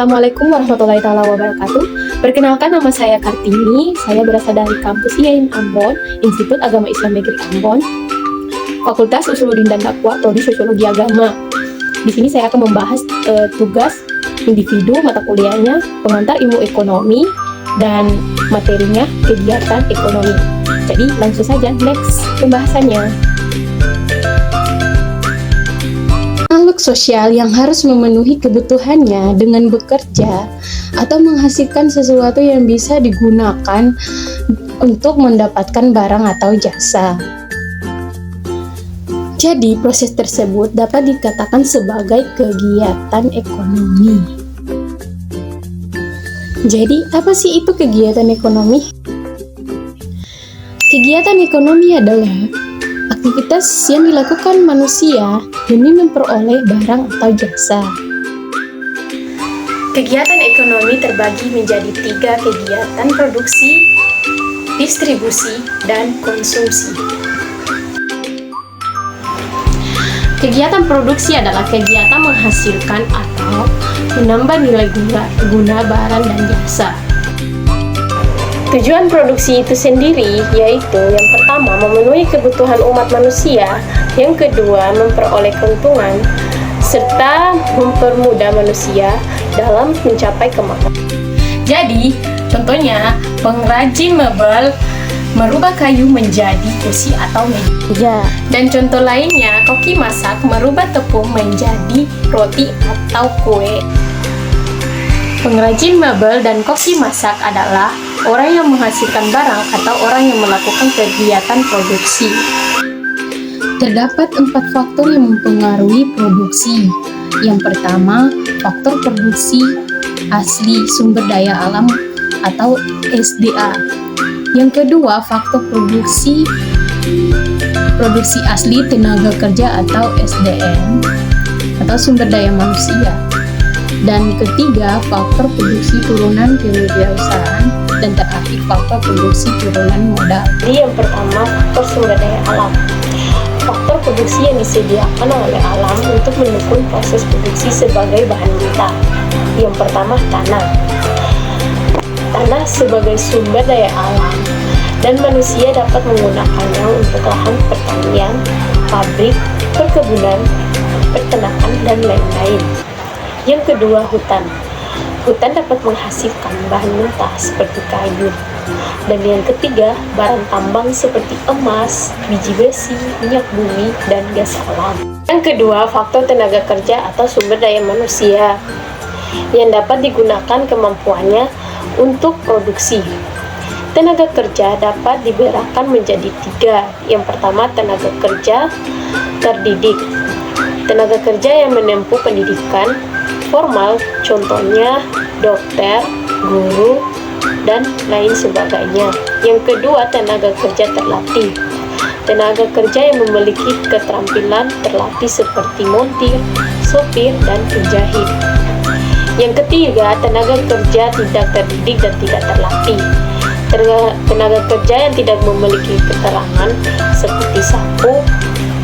Assalamualaikum warahmatullahi wabarakatuh. Perkenalkan, nama saya Kartini. Saya berasal dari kampus IAIN Ambon, Institut Agama Islam Negeri Ambon, Fakultas Usuluddin dan Dakwah, Prodi Sosiologi Agama. Di sini saya akan membahas tugas individu, mata kuliahnya, pengantar ilmu ekonomi, dan materinya kegiatan ekonomi. Jadi langsung saja next pembahasannya. Makhluk sosial yang harus memenuhi kebutuhannya dengan bekerja atau menghasilkan sesuatu yang bisa digunakan untuk mendapatkan barang atau jasa. Jadi, proses tersebut dapat dikatakan sebagai kegiatan ekonomi. Jadi, apa sih itu kegiatan ekonomi? Kegiatan ekonomi adalah aktivitas yang dilakukan manusia demi memperoleh barang atau jasa. Kegiatan ekonomi terbagi menjadi 3 kegiatan: produksi, distribusi, dan konsumsi. Kegiatan produksi adalah kegiatan menghasilkan atau menambah nilai guna barang dan jasa. Tujuan produksi itu sendiri yaitu yang pertama memenuhi kebutuhan umat manusia, yang kedua memperoleh keuntungan, serta mempermudah manusia dalam mencapai kemakmuran. Jadi, contohnya pengrajin mebel merubah kayu menjadi kursi atau meja. Dan contoh lainnya, koki masak merubah tepung menjadi roti atau kue. Pengrajin mebel dan koki masak adalah orang yang menghasilkan barang atau orang yang melakukan kegiatan produksi. Terdapat 4 faktor yang mempengaruhi produksi. Yang pertama, faktor produksi asli sumber daya alam atau SDA. Yang kedua, faktor produksi asli tenaga kerja atau SDM atau sumber daya manusia. Dan ketiga, faktor produksi turunan kewirausahaan, dan terakhir faktor produksi turunan modal. Jadi yang pertama, faktor sumber daya alam. Faktor produksi yang disediakan oleh alam untuk mendukung proses produksi sebagai bahan mentah. Yang pertama, tanah. Tanah sebagai sumber daya alam, dan manusia dapat menggunakannya untuk lahan pertanian, pabrik, perkebunan, peternakan, dan lain-lain. Yang kedua, hutan. Hutan dapat menghasilkan bahan mentah seperti kayu. Dan yang ketiga, barang tambang seperti emas, biji besi, minyak bumi, dan gas alam. Yang kedua, faktor tenaga kerja atau sumber daya manusia yang dapat digunakan kemampuannya untuk produksi. Tenaga kerja dapat dibedakan menjadi 3. Yang pertama, tenaga kerja terdidik. Tenaga kerja yang menempuh pendidikan formal, contohnya dokter, guru, dan lain sebagainya. Yang kedua, tenaga kerja terlatih. Tenaga kerja yang memiliki keterampilan terlatih seperti montir, sopir, dan penjahit. Yang ketiga, tenaga kerja tidak terdidik dan tidak terlatih. Tenaga kerja yang tidak memiliki keterangan seperti sapu,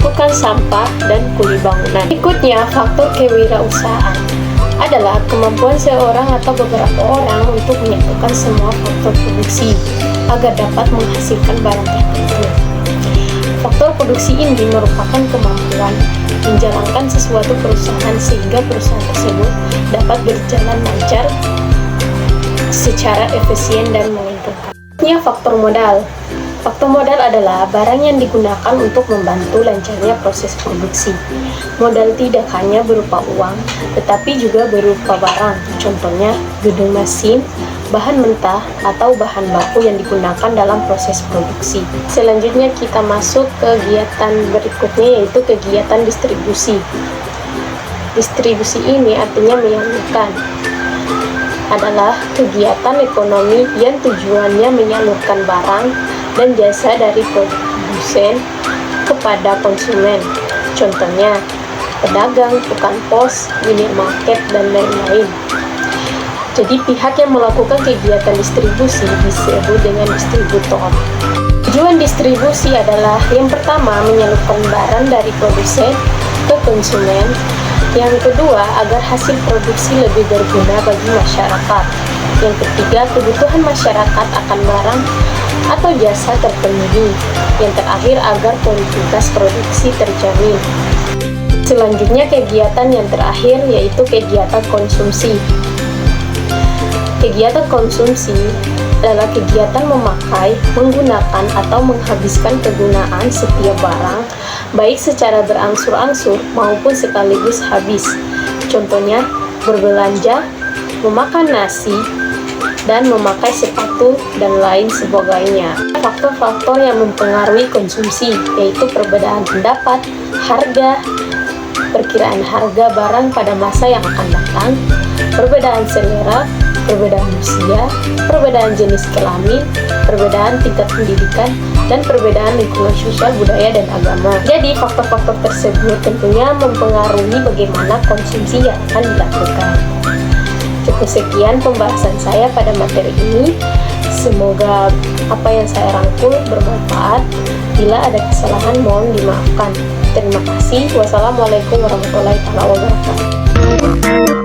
tukang sampah, dan kuli bangunan. Berikutnya, faktor kewirausahaan adalah kemampuan seorang atau beberapa orang untuk menyatukan semua faktor produksi agar dapat menghasilkan barang tertentu. Faktor produksi ini merupakan kemampuan menjalankan sesuatu perusahaan sehingga perusahaan tersebut dapat berjalan lancar secara efisien dan menguntungkan. Ini faktor modal. Faktor modal adalah barang yang digunakan untuk membantu lancarnya proses produksi. Modal tidak hanya berupa uang, tetapi juga berupa barang, contohnya gedung mesin, bahan mentah, atau bahan baku yang digunakan dalam proses produksi. Selanjutnya kita masuk ke kegiatan berikutnya, yaitu kegiatan distribusi. Distribusi ini artinya menyalurkan. Adalah kegiatan ekonomi yang tujuannya menyalurkan barang dan jasa dari produsen kepada konsumen. Contohnya, pedagang, tukang pos, minimarket, dan lain-lain. Jadi pihak yang melakukan kegiatan distribusi disebut dengan distributor. Tujuan distribusi adalah yang pertama menyalurkan barang dari produsen ke konsumen, Yang kedua, agar hasil produksi lebih berguna bagi masyarakat. Yang ketiga, kebutuhan masyarakat akan barang atau jasa terpenuhi. Yang terakhir, agar kualitas produksi terjamin. Selanjutnya, kegiatan yang terakhir yaitu kegiatan konsumsi. Kegiatan konsumsi adalah kegiatan memakai, menggunakan, atau menghabiskan kegunaan setiap barang, baik secara berangsur-angsur maupun sekaligus habis. Contohnya, berbelanja, memakan nasi, dan memakai sepatu, dan lain sebagainya. Faktor-faktor yang mempengaruhi konsumsi yaitu perbedaan pendapat, harga, perkiraan harga barang pada masa yang akan datang, perbedaan selera, perbedaan usia, perbedaan jenis kelamin, perbedaan tingkat pendidikan, dan perbedaan lingkungan sosial, budaya, dan agama. Jadi, faktor-faktor tersebut tentunya mempengaruhi bagaimana konsumsi yang akan dilakukan. Cukup sekian pembahasan saya pada materi ini. Semoga apa yang saya rangkul bermanfaat. Bila ada kesalahan, mohon dimaafkan. Terima kasih. Wassalamualaikum warahmatullahi wabarakatuh.